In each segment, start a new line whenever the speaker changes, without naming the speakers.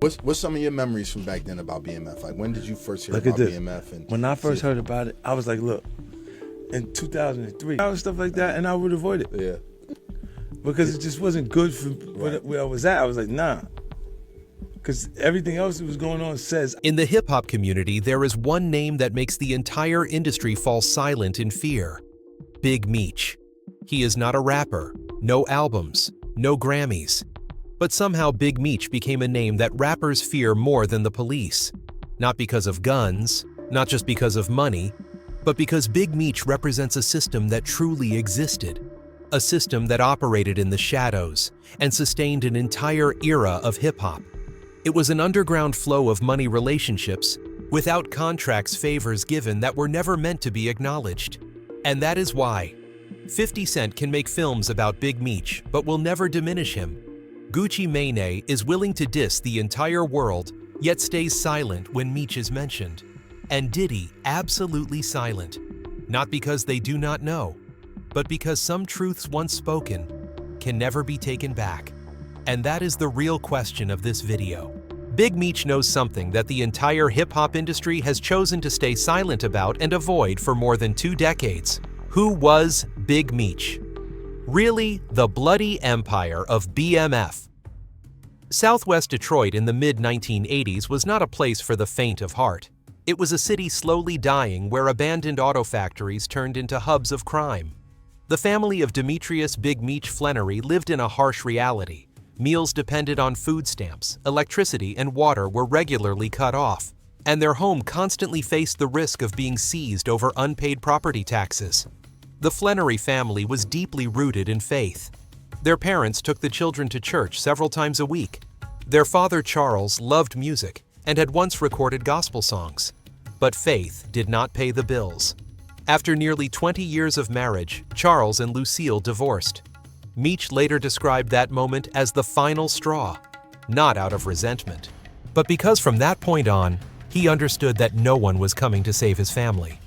What's some of your memories from back then about BMF? Like, when did you first hear
Look
about
at this.
BMF? And
when I first heard about it, I was like, look, in 2003, I was stuff like that, and I would avoid it.
Yeah.
Because it just wasn't good for where I was at. I was like, nah. Because everything else that was going on says.
In the hip-hop community, there is one name that makes the entire industry fall silent in fear. Big Meech. He is not a rapper, no albums, no Grammys. But somehow Big Meech became a name that rappers fear more than the police. Not because of guns, not just because of money, but because Big Meech represents a system that truly existed. A system that operated in the shadows and sustained an entire era of hip-hop. It was an underground flow of money relationships, without contracts, favors given that were never meant to be acknowledged. And that is why 50 Cent can make films about Big Meech, but will never diminish him. Gucci Mane is willing to diss the entire world, yet stays silent when Meech is mentioned. And Diddy absolutely silent, not because they do not know, but because some truths once spoken can never be taken back. And that is the real question of this video. Big Meech knows something that the entire hip-hop industry has chosen to stay silent about and avoid for more than 2 decades. Who was Big Meech? Really, the bloody empire of BMF. Southwest Detroit in the mid-1980s was not a place for the faint of heart. It was a city slowly dying where abandoned auto factories turned into hubs of crime. The family of Demetrius Big Meech Flannery lived in a harsh reality. Meals depended on food stamps, electricity and water were regularly cut off, and their home constantly faced the risk of being seized over unpaid property taxes. The Flannery family was deeply rooted in faith. Their parents took the children to church several times a week. Their father, Charles, loved music and had once recorded gospel songs. But faith did not pay the bills. After nearly 20 years of marriage, Charles and Lucille divorced. Meech later described that moment as the final straw, not out of resentment, but because from that point on, he understood that no one was coming to save his family.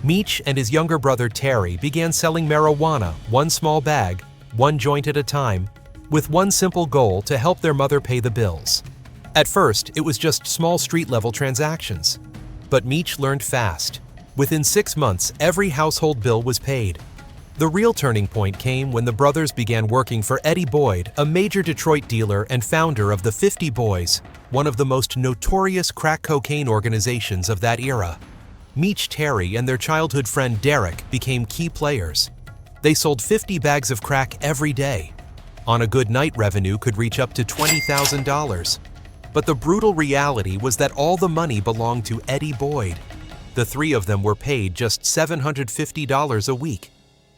Meech and his younger brother Terry began selling marijuana, one small bag, one joint at a time, with one simple goal: to help their mother pay the bills. At first, it was just small street-level transactions. But Meech learned fast. Within 6 months, every household bill was paid. The real turning point came when the brothers began working for Eddie Boyd, a major Detroit dealer and founder of the 50 Boys, one of the most notorious crack cocaine organizations of that era. Meech, Terry, and their childhood friend Derek became key players. They sold 50 bags of crack every day. On a good night, revenue could reach up to $20,000. But the brutal reality was that all the money belonged to Eddie Boyd. The 3 of them were paid just $750 a week.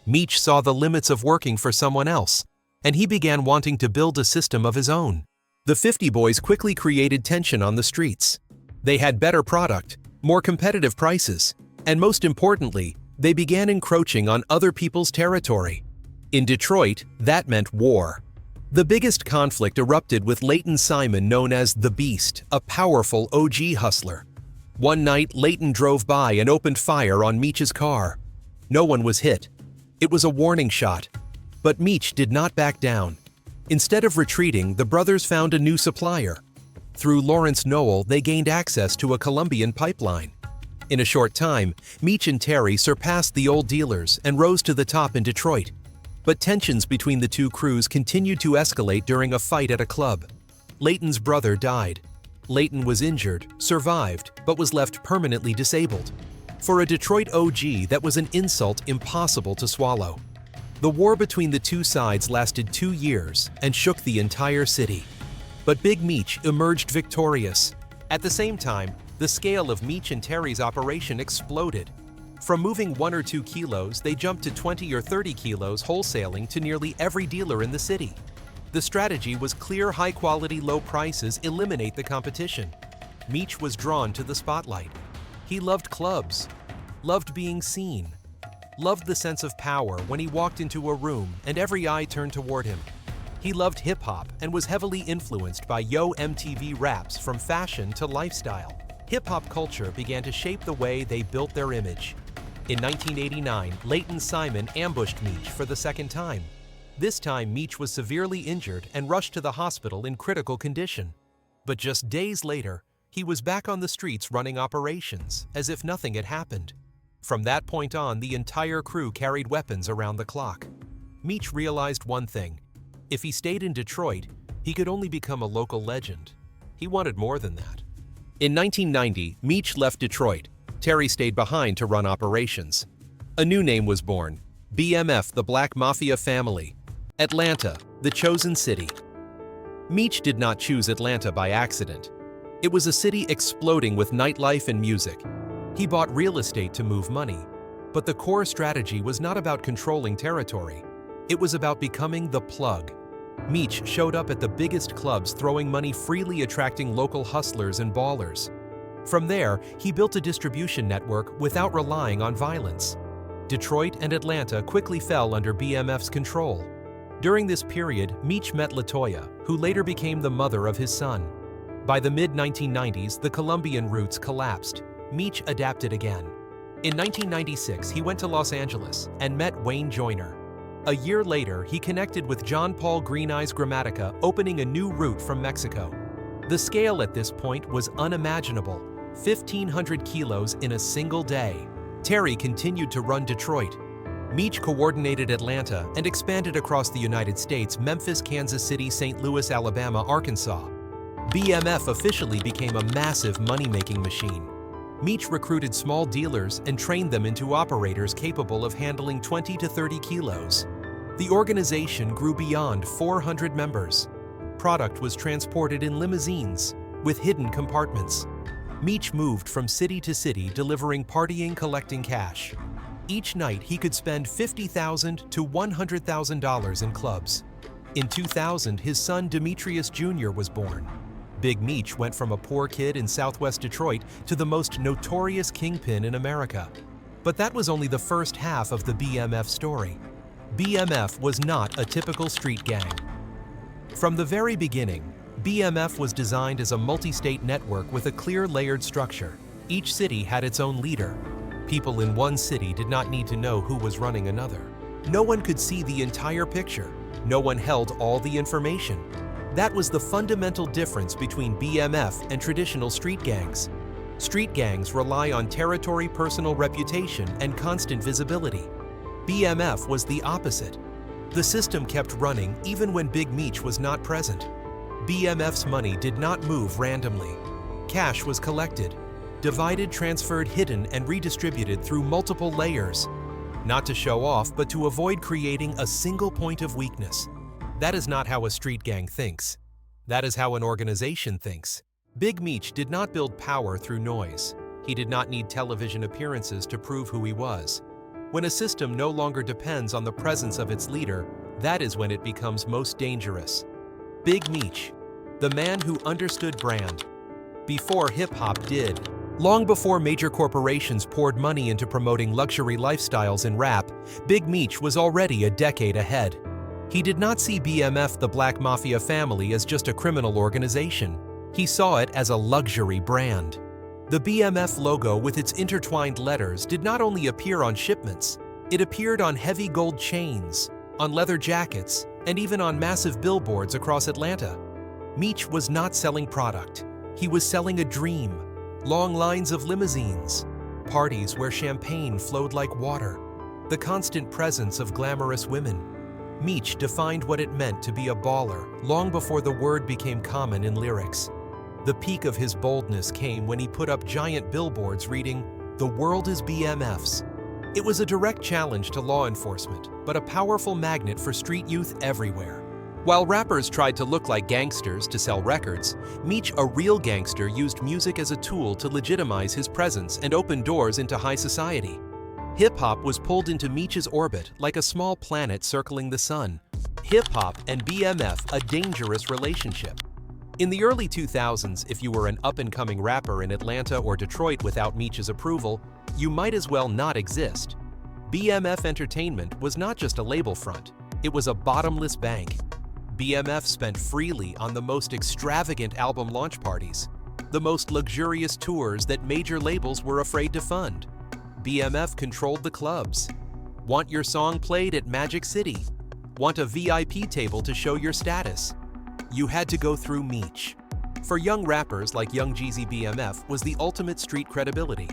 Meech saw the limits of working for someone else, and he began wanting to build a system of his own. The 50 Boys quickly created tension on the streets. They had better product, more competitive prices, and most importantly, they began encroaching on other people's territory. In Detroit, that meant war. The biggest conflict erupted with Leighton Simon, known as the Beast, a powerful OG hustler. One night, Leighton drove by and opened fire on Meech's car. No one was hit. It was a warning shot. But Meech did not back down. Instead of retreating, the brothers found a new supplier. Through Lawrence Noel, they gained access to a Colombian pipeline. In a short time, Meech and Terry surpassed the old dealers and rose to the top in Detroit. But tensions between the two crews continued to escalate during a fight at a club. Leighton's brother died. Leighton was injured, survived, but was left permanently disabled. For a Detroit OG, that was an insult impossible to swallow. The war between the two sides lasted 2 years and shook the entire city. But Big Meech emerged victorious. At the same time, the scale of Meech and Terry's operation exploded. From moving 1 or 2 kilos, they jumped to 20 or 30 kilos wholesaling to nearly every dealer in the city. The strategy was clear: high-quality, low prices eliminate the competition. Meech was drawn to the spotlight. He loved clubs, loved being seen, loved the sense of power when he walked into a room and every eye turned toward him. He loved hip-hop and was heavily influenced by Yo MTV raps from fashion to lifestyle. Hip-hop culture began to shape the way they built their image. In 1989, Leighton Simon ambushed Meech for the second time. This time, Meech was severely injured and rushed to the hospital in critical condition. But just days later, he was back on the streets running operations, as if nothing had happened. From that point on, the entire crew carried weapons around the clock. Meech realized one thing. If he stayed in Detroit, he could only become a local legend. He wanted more than that. In 1990, Meech left Detroit. Terry stayed behind to run operations. A new name was born, BMF, the Black Mafia Family. Atlanta, the chosen city. Meech did not choose Atlanta by accident. It was a city exploding with nightlife and music. He bought real estate to move money. But the core strategy was not about controlling territory. It was about becoming the plug. Meech showed up at the biggest clubs, throwing money freely, attracting local hustlers and ballers. From there, he built a distribution network without relying on violence. Detroit and Atlanta quickly fell under BMF's control. During this period, Meech met LaToya, who later became the mother of his son. By the mid-1990s, the Colombian roots collapsed. Meech adapted again. In 1996, he went to Los Angeles and met Wayne Joyner. A year later, he connected with John Paul Green Eyes Grammatica, opening a new route from Mexico. The scale at this point was unimaginable, 1,500 kilos in a single day. Terry continued to run Detroit. Meech coordinated Atlanta and expanded across the United States: Memphis, Kansas City, St. Louis, Alabama, Arkansas. BMF officially became a massive money-making machine. Meech recruited small dealers and trained them into operators capable of handling 20 to 30 kilos. The organization grew beyond 400 members. Product was transported in limousines with hidden compartments. Meech moved from city to city, delivering partying, collecting cash. Each night, he could spend $50,000 to $100,000 in clubs. In 2000, his son Demetrius Jr. was born. Big Meech went from a poor kid in southwest Detroit to the most notorious kingpin in America. But that was only the first half of the BMF story. BMF was not a typical street gang. From the very beginning, BMF was designed as a multi-state network with a clear layered structure. Each city had its own leader. People in one city did not need to know who was running another. No one could see the entire picture. No one held all the information. That was the fundamental difference between BMF and traditional street gangs. Street gangs rely on territory, personal reputation, and constant visibility. BMF was the opposite. The system kept running even when Big Meech was not present. BMF's money did not move randomly. Cash was collected, divided, transferred, hidden, and redistributed through multiple layers. Not to show off, but to avoid creating a single point of weakness. That is not how a street gang thinks. That is how an organization thinks. Big Meech did not build power through noise. He did not need television appearances to prove who he was. When a system no longer depends on the presence of its leader, that is when it becomes most dangerous. Big Meech, the man who understood brand. Before hip-hop did. Long before major corporations poured money into promoting luxury lifestyles in rap, Big Meech was already a decade ahead. He did not see BMF, the Black Mafia Family, as just a criminal organization. He saw it as a luxury brand. The BMF logo with its intertwined letters did not only appear on shipments, it appeared on heavy gold chains, on leather jackets, and even on massive billboards across Atlanta. Meech was not selling product. He was selling a dream. Long lines of limousines, parties where champagne flowed like water, the constant presence of glamorous women. Meech defined what it meant to be a baller long before the word became common in lyrics. The peak of his boldness came when he put up giant billboards reading, "The world is BMF's." It was a direct challenge to law enforcement, but a powerful magnet for street youth everywhere. While rappers tried to look like gangsters to sell records, Meech, a real gangster, used music as a tool to legitimize his presence and open doors into high society. Hip-hop was pulled into Meech's orbit like a small planet circling the sun. Hip-hop and BMF, a dangerous relationship. In the early 2000s, if you were an up-and-coming rapper in Atlanta or Detroit without Meech's approval, you might as well not exist. BMF Entertainment was not just a label front, it was a bottomless bank. BMF spent freely on the most extravagant album launch parties, the most luxurious tours that major labels were afraid to fund. BMF controlled the clubs. Want your song played at Magic City? Want a VIP table to show your status? You had to go through Meech. For young rappers like Young Jeezy BMF was the ultimate street credibility.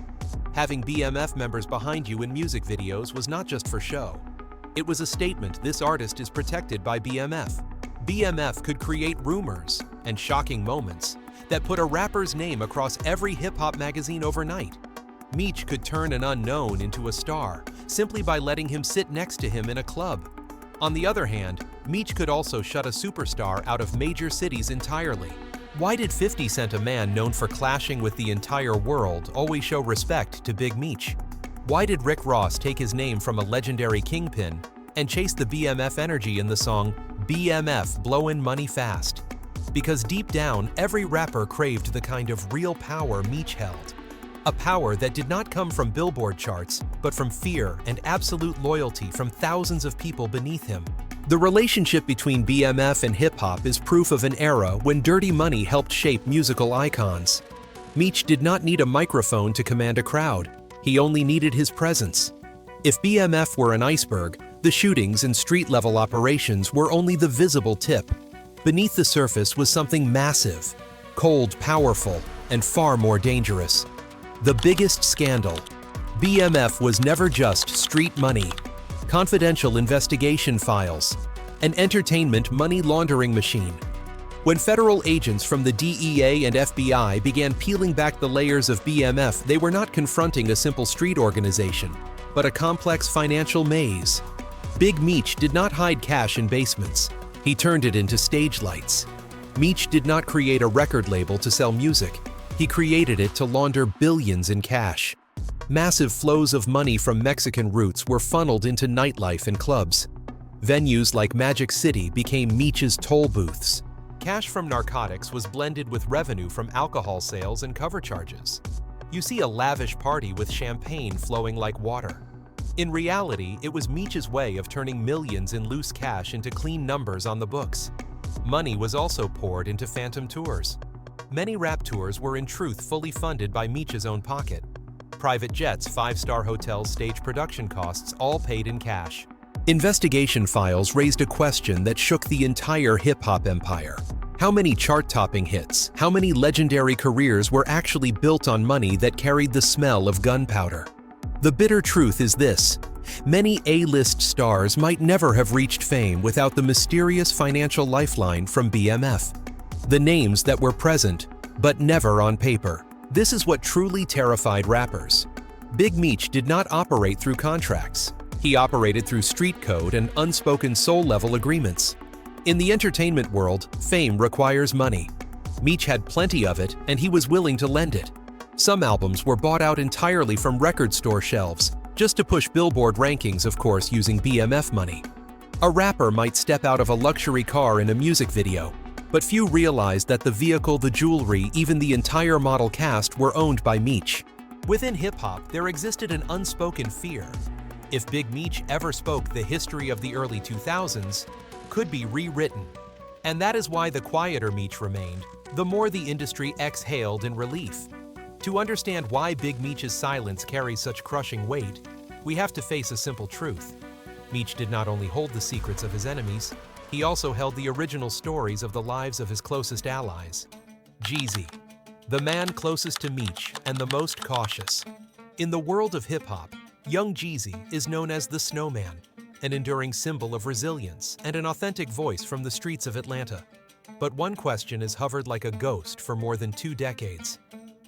Having BMF members behind you in music videos was not just for show. It was a statement this artist is protected by BMF. BMF could create rumors and shocking moments that put a rapper's name across every hip-hop magazine overnight. Meech could turn an unknown into a star simply by letting him sit next to him in a club. On the other hand, Meech could also shut a superstar out of major cities entirely. Why did 50 Cent, a man known for clashing with the entire world, always show respect to Big Meech? Why did Rick Ross take his name from a legendary kingpin and chase the BMF energy in the song BMF Blowin' Money Fast? Because deep down, every rapper craved the kind of real power Meech held. A power that did not come from Billboard charts, but from fear and absolute loyalty from thousands of people beneath him. The relationship between BMF and hip-hop is proof of an era when dirty money helped shape musical icons. Meech did not need a microphone to command a crowd. He only needed his presence. If BMF were an iceberg, the shootings and street-level operations were only the visible tip. Beneath the surface was something massive, cold, powerful, and far more dangerous. The biggest scandal. BMF was never just street money. Confidential investigation files, an entertainment money laundering machine. When federal agents from the DEA and FBI began peeling back the layers of BMF, they were not confronting a simple street organization, but a complex financial maze. Big Meech did not hide cash in basements. He turned it into stage lights. Meech did not create a record label to sell music. He created it to launder billions in cash. Massive flows of money from Mexican roots were funneled into nightlife and clubs. Venues like Magic City became Meech's toll booths. Cash from narcotics was blended with revenue from alcohol sales and cover charges. You see a lavish party with champagne flowing like water. In reality, it was Meech's way of turning millions in loose cash into clean numbers on the books. Money was also poured into phantom tours. Many rap tours were in truth fully funded by Meech's own pocket. Private jets, five-star hotels, stage production costs, all paid in cash. Investigation files raised a question that shook the entire hip-hop empire. How many chart-topping hits, how many legendary careers were actually built on money that carried the smell of gunpowder? The bitter truth is this: many A-list stars might never have reached fame without the mysterious financial lifeline from BMF. The names that were present, but never on paper. This is what truly terrified rappers. Big Meech did not operate through contracts. He operated through street code and unspoken soul-level agreements. In the entertainment world, fame requires money. Meech had plenty of it, and he was willing to lend it. Some albums were bought out entirely from record store shelves, just to push Billboard rankings, of course, using BMF money. A rapper might step out of a luxury car in a music video, but few realized that the vehicle, the jewelry, even the entire model cast were owned by Meech. Within hip-hop, there existed an unspoken fear. If Big Meech ever spoke, the history of the early 2000s could be rewritten. And that is why the quieter Meech remained, the more the industry exhaled in relief. To understand why Big Meech's silence carries such crushing weight, we have to face a simple truth. Meech did not only hold the secrets of his enemies, he also held the original stories of the lives of his closest allies. Jeezy, the man closest to Meech and the most cautious. In the world of hip-hop, Young Jeezy is known as the Snowman, an enduring symbol of resilience and an authentic voice from the streets of Atlanta. But one question has hovered like a ghost for more than 2 decades.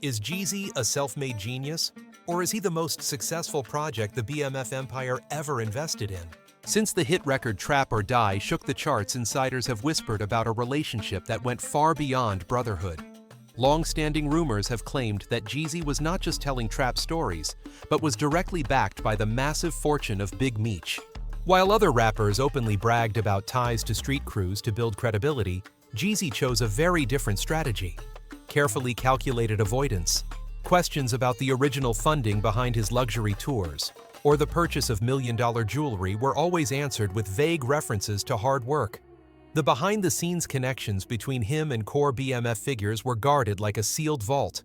Is Jeezy a self-made genius, or is he the most successful project the BMF empire ever invested in? Since the hit record Trap or Die shook the charts, insiders have whispered about a relationship that went far beyond brotherhood. Long-standing rumors have claimed that Jeezy was not just telling trap stories, but was directly backed by the massive fortune of Big Meech. While other rappers openly bragged about ties to street crews to build credibility, Jeezy chose a very different strategy. Carefully calculated avoidance, questions about the original funding behind his luxury tours, or the purchase of million-dollar jewelry were always answered with vague references to hard work. The behind-the-scenes connections between him and core BMF figures were guarded like a sealed vault.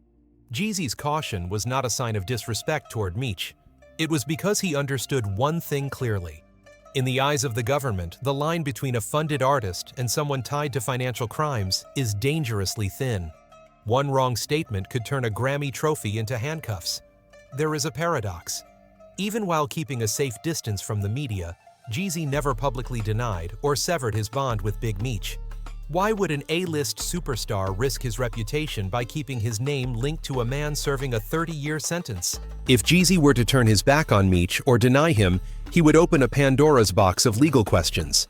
Jeezy's caution was not a sign of disrespect toward Meech. It was because he understood one thing clearly. In the eyes of the government, the line between a funded artist and someone tied to financial crimes is dangerously thin. One wrong statement could turn a Grammy trophy into handcuffs. There is a paradox. Even while keeping a safe distance from the media, Jeezy never publicly denied or severed his bond with Big Meech. Why would an A-list superstar risk his reputation by keeping his name linked to a man serving a 30-year sentence? If Jeezy were to turn his back on Meech or deny him, he would open a Pandora's box of legal questions.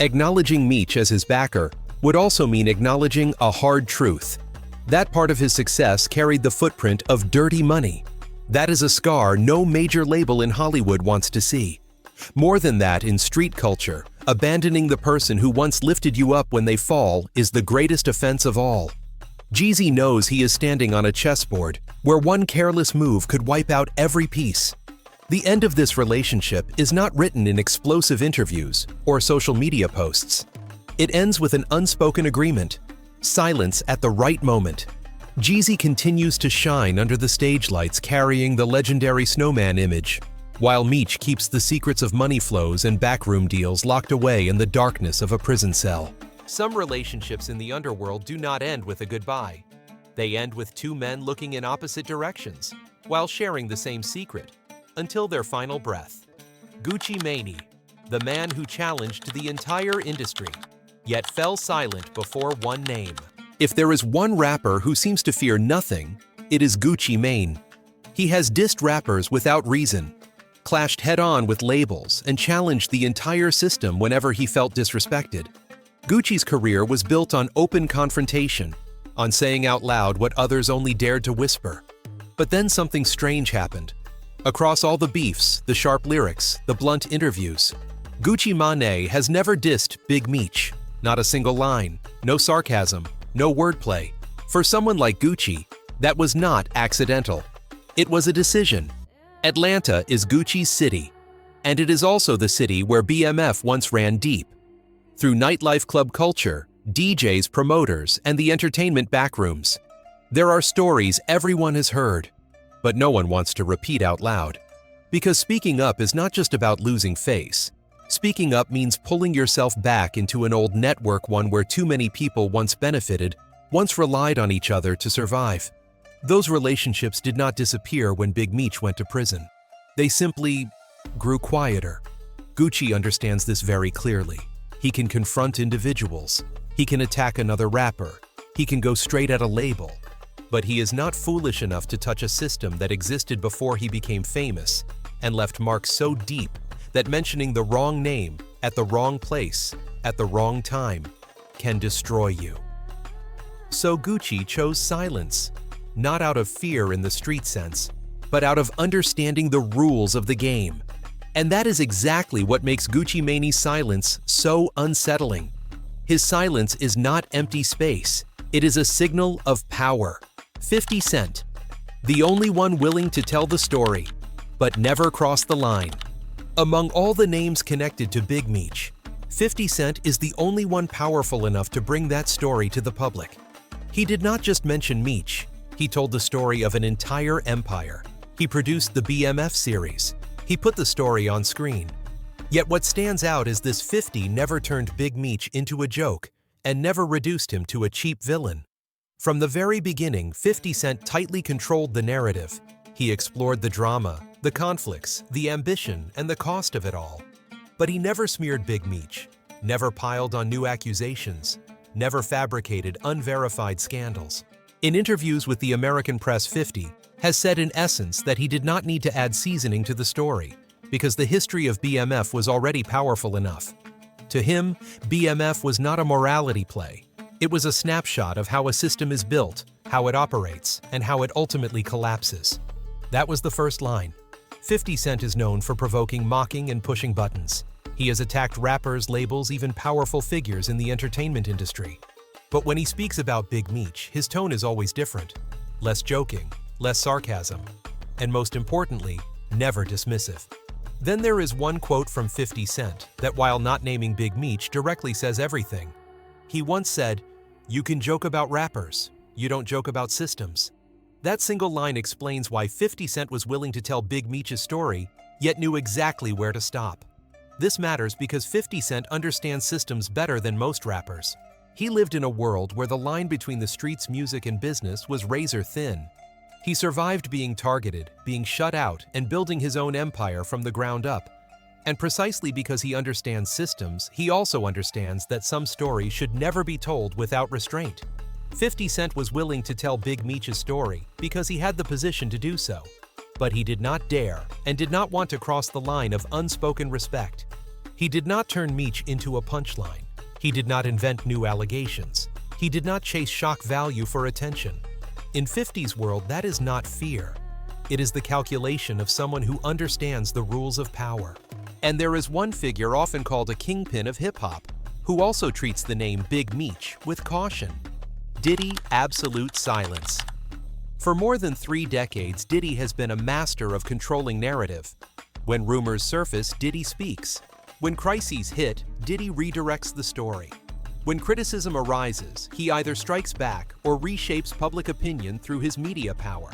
Acknowledging Meech as his backer would also mean acknowledging a hard truth. That part of his success carried the footprint of dirty money. That is a scar no major label in Hollywood wants to see. More than that, in street culture, abandoning the person who once lifted you up when they fall is the greatest offense of all. Jeezy knows he is standing on a chessboard where one careless move could wipe out every piece. The end of this relationship is not written in explosive interviews or social media posts. It ends with an unspoken agreement: silence at the right moment. Jeezy continues to shine under the stage lights carrying the legendary snowman image, while Meech keeps the secrets of money flows and backroom deals locked away in the darkness of a prison cell. Some relationships in the underworld do not end with a goodbye. They end with two men looking in opposite directions, while sharing the same secret, until their final breath. Gucci Mane, the man who challenged the entire industry, yet fell silent before one name. If there is one rapper who seems to fear nothing, it is Gucci Mane. He has dissed rappers without reason, clashed head-on with labels, and challenged the entire system whenever he felt disrespected. Gucci's career was built on open confrontation, on saying out loud what others only dared to whisper. But then something strange happened. Across all the beefs, the sharp lyrics, the blunt interviews, Gucci Mane has never dissed Big Meech. Not a single line, no sarcasm, no wordplay. For someone like Gucci, that was not accidental. It was a decision. Atlanta is Gucci's city, and it is also the city where BMF once ran deep. Through nightlife club culture, DJs, promoters, and the entertainment backrooms, there are stories everyone has heard, but no one wants to repeat out loud. Because speaking up is not just about losing face. Speaking up means pulling yourself back into an old network, one where too many people once benefited, once relied on each other to survive. Those relationships did not disappear when Big Meech went to prison. They simply grew quieter. Gucci understands this very clearly. He can confront individuals. He can attack another rapper. He can go straight at a label. But he is not foolish enough to touch a system that existed before he became famous and left marks so deep that mentioning the wrong name at the wrong place at the wrong time can destroy you. So Gucci chose silence. Not out of fear in the street sense, but out of understanding the rules of the game. And that is exactly what makes Gucci Mane's silence so unsettling. His silence is not empty space. It is a signal of power. 50 Cent, the only one willing to tell the story, but never cross the line. Among all the names connected to Big Meech, 50 Cent is the only one powerful enough to bring that story to the public. He did not just mention Meech. He told the story of an entire empire. He produced the BMF series. He put the story on screen. Yet what stands out is this 50 never turned Big Meech into a joke and never reduced him to a cheap villain. From the very beginning, 50 Cent tightly controlled the narrative. He explored the drama, the conflicts, the ambition, and the cost of it all. But he never smeared Big Meech, never piled on new accusations, never fabricated unverified scandals. In interviews with the American press, 50 has said in essence that he did not need to add seasoning to the story because the history of BMF was already powerful enough. To him, BMF was not a morality play. It was a snapshot of how a system is built, how it operates, and how it ultimately collapses. That was the first line. 50 Cent is known for provoking mocking and pushing buttons. He has attacked rappers, labels, even powerful figures in the entertainment industry. But when he speaks about Big Meech, his tone is always different. Less joking, less sarcasm, and most importantly, never dismissive. Then there is one quote from 50 Cent that, while not naming Big Meech, directly says everything. He once said, "You can joke about rappers, you don't joke about systems." That single line explains why 50 Cent was willing to tell Big Meech's story, yet knew exactly where to stop. This matters because 50 Cent understands systems better than most rappers. He lived in a world where the line between the street's music and business was razor thin. He survived being targeted, being shut out, and building his own empire from the ground up. And precisely because he understands systems, he also understands that some stories should never be told without restraint. 50 Cent was willing to tell Big Meech's story because he had the position to do so. But he did not dare and did not want to cross the line of unspoken respect. He did not turn Meech into a punchline. He did not invent new allegations. He did not chase shock value for attention. In 50's world, that is not fear. It is the calculation of someone who understands the rules of power. And there is one figure often called a kingpin of hip-hop, who also treats the name Big Meech with caution. Diddy Absolute Silence. For more than 3 decades, Diddy has been a master of controlling narrative. When rumors surface, Diddy speaks. When crises hit, Diddy redirects the story. When criticism arises, he either strikes back or reshapes public opinion through his media power.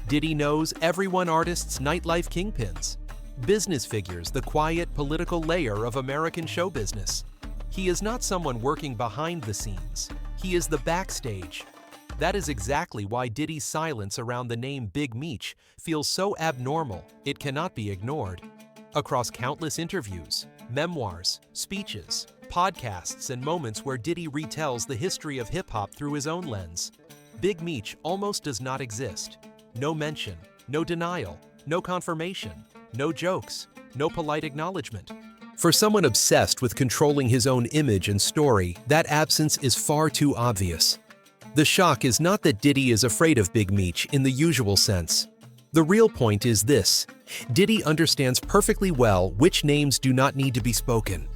Diddy knows everyone artists' nightlife kingpins, business figures, the quiet political layer of American show business. He is not someone working behind the scenes. He is the backstage. That is exactly why Diddy's silence around the name Big Meech feels so abnormal it cannot be ignored. Across countless interviews, memoirs, speeches, podcasts, and moments where Diddy retells the history of hip-hop through his own lens, Big Meech almost does not exist. No mention, no denial, no confirmation, no jokes, no polite acknowledgement. For someone obsessed with controlling his own image and story, that absence is far too obvious. The shock is not that Diddy is afraid of Big Meech in the usual sense. The real point is this: Diddy understands perfectly well which names do not need to be spoken.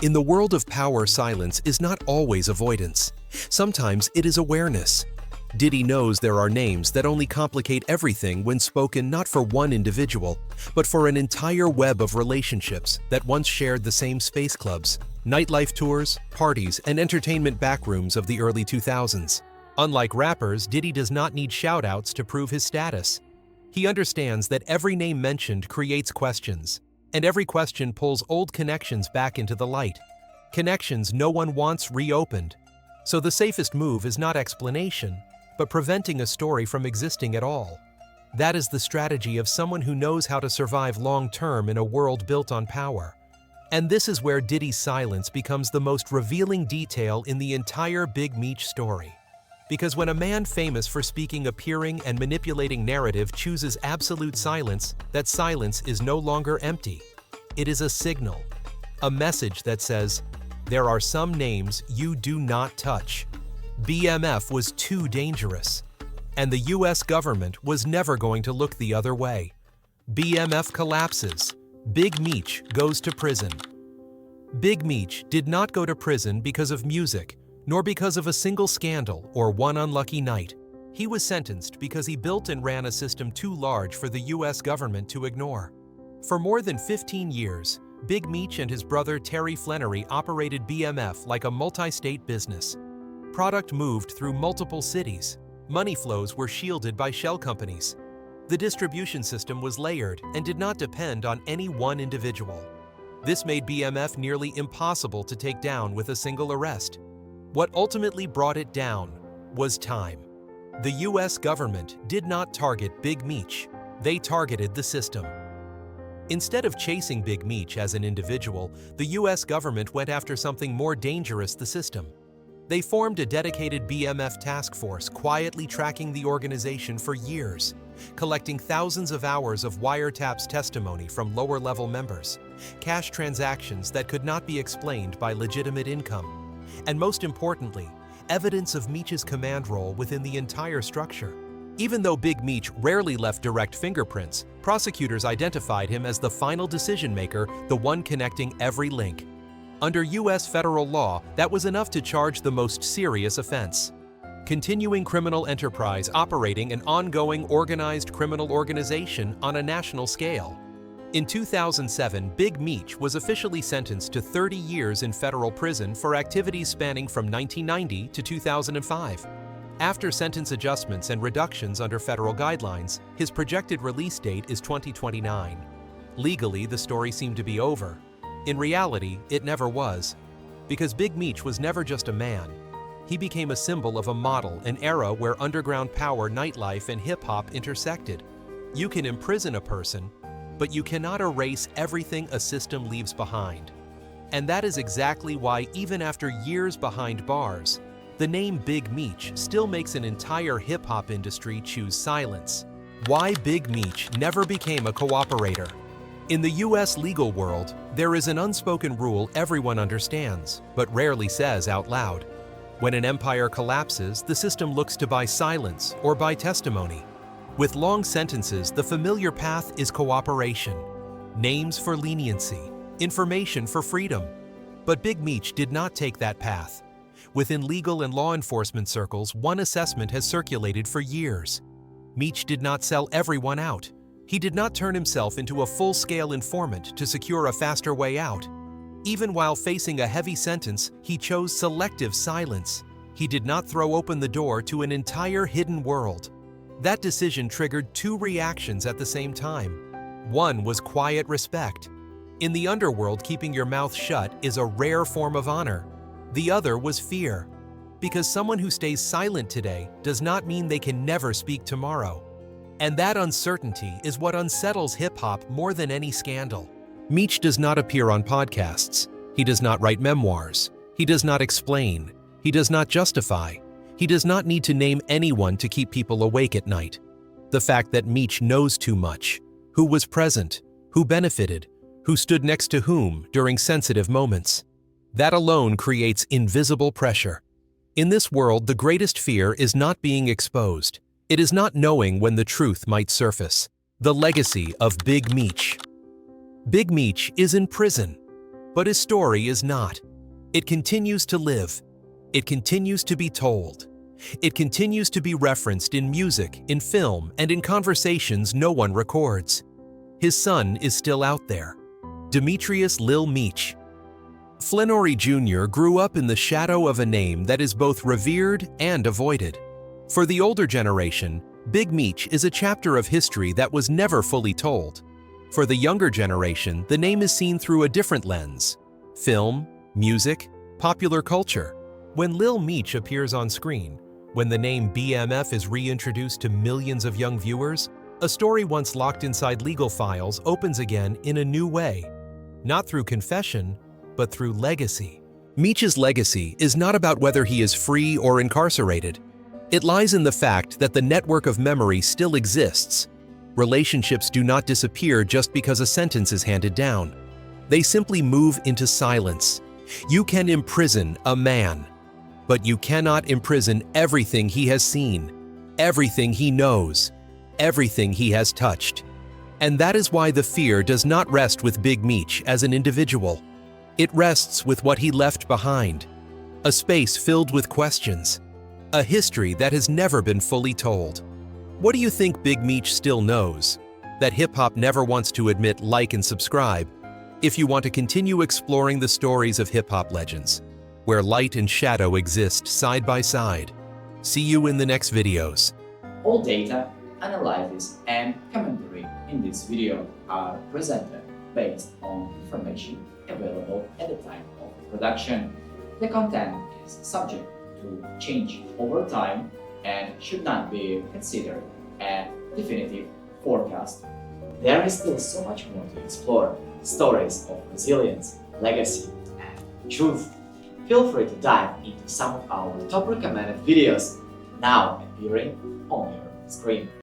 In the world of power, silence is not always avoidance. Sometimes it is awareness. Diddy knows there are names that only complicate everything when spoken not for one individual, but for an entire web of relationships that once shared the same space clubs, nightlife tours, parties, and entertainment backrooms of the early 2000s. Unlike rappers, Diddy does not need shout-outs to prove his status. He understands that every name mentioned creates questions, and every question pulls old connections back into the light. Connections no one wants reopened. So the safest move is not explanation, but preventing a story from existing at all. That is the strategy of someone who knows how to survive long-term in a world built on power. And this is where Diddy's silence becomes the most revealing detail in the entire Big Meech story. Because when a man famous for speaking appearing and manipulating narrative chooses absolute silence, that silence is no longer empty. It is a signal, a message that says, there are some names you do not touch. BMF was too dangerous, and the US government was never going to look the other way. BMF collapses. Big Meech goes to prison. Big Meech did not go to prison because of music, nor because of a single scandal or one unlucky night. He was sentenced because he built and ran a system too large for the US government to ignore. For more than 15 years, Big Meech and his brother Terry Flannery operated BMF like a multi-state business. Product moved through multiple cities. Money flows were shielded by shell companies. The distribution system was layered and did not depend on any one individual. This made BMF nearly impossible to take down with a single arrest. What ultimately brought it down was time. The US government did not target Big Meech. They targeted the system. Instead of chasing Big Meech as an individual, the US government went after something more dangerous: the system. They formed a dedicated BMF task force, quietly tracking the organization for years, collecting thousands of hours of wiretaps testimony from lower-level members, cash transactions that could not be explained by legitimate income, and most importantly, evidence of Meech's command role within the entire structure. Even though Big Meech rarely left direct fingerprints, prosecutors identified him as the final decision-maker, the one connecting every link. Under US federal law, that was enough to charge the most serious offense: continuing criminal enterprise operating an ongoing organized criminal organization on a national scale. In 2007, Big Meech was officially sentenced to 30 years in federal prison for activities spanning from 1990 to 2005. After sentence adjustments and reductions under federal guidelines, his projected release date is 2029. Legally, the story seemed to be over. In reality, it never was. Because Big Meech was never just a man. he became a symbol of a model, an era where underground power, nightlife, and hip-hop intersected. You can imprison a person, but you cannot erase everything a system leaves behind. And that is exactly why, even after years behind bars, the name Big Meech still makes an entire hip-hop industry choose silence. Why Big Meech never became a cooperator. In the US legal world, there is an unspoken rule everyone understands, but rarely says out loud. When an empire collapses, the system looks to buy silence or buy testimony. With long sentences, the familiar path is cooperation. Names for leniency, information for freedom. But Big Meech did not take that path. Within legal and law enforcement circles, one assessment has circulated for years. Meech did not sell everyone out. He did not turn himself into a full-scale informant to secure a faster way out. Even while facing a heavy sentence, he chose selective silence. He did not throw open the door to an entire hidden world. That decision triggered two reactions at the same time. One was quiet respect. In the underworld, keeping your mouth shut is a rare form of honor. The other was fear. Because someone who stays silent today does not mean they can never speak tomorrow. And that uncertainty is what unsettles hip-hop more than any scandal. Meech does not appear on podcasts. He does not write memoirs. He does not explain. He does not justify. He does not need to name anyone to keep people awake at night. The fact that Meech knows too much, who was present, who benefited, who stood next to whom during sensitive moments, that alone creates invisible pressure. In this world, the greatest fear is not being exposed. It is not knowing when the truth might surface. The legacy of Big Meech. Big Meech is in prison, but his story is not. It continues to live. It continues to be told. It continues to be referenced in music, in film, and in conversations no one records. His son is still out there. Demetrius Lil Meech. Flenory Jr. grew up in the shadow of a name that is both revered and avoided. For the older generation, Big Meech is a chapter of history that was never fully told. For the younger generation, the name is seen through a different lens: film, music, popular culture. When Lil Meech appears on screen, when the name BMF is reintroduced to millions of young viewers, a story once locked inside legal files opens again in a new way. Not through confession, but through legacy. Meech's legacy is not about whether he is free or incarcerated. It lies in the fact that the network of memory still exists. Relationships do not disappear just because a sentence is handed down. They simply move into silence. You can imprison a man, but you cannot imprison everything he has seen, everything he knows, everything he has touched. And that is why the fear does not rest with Big Meech as an individual. It rests with what he left behind. A space filled with questions. A history that has never been fully told. What do you think Big Meech still knows? That hip-hop never wants to admit, like, and subscribe. If you want to continue exploring the stories of hip-hop legends, where light and shadow exist side by side. See you in the next videos.
All data, analysis, and commentary in this video are presented based on information available at the time of production. The content is subject to change over time and should not be considered a definitive forecast. There is still so much more to explore: stories of resilience, legacy, and truth. Feel free to dive into some of our top recommended videos now appearing on your screen.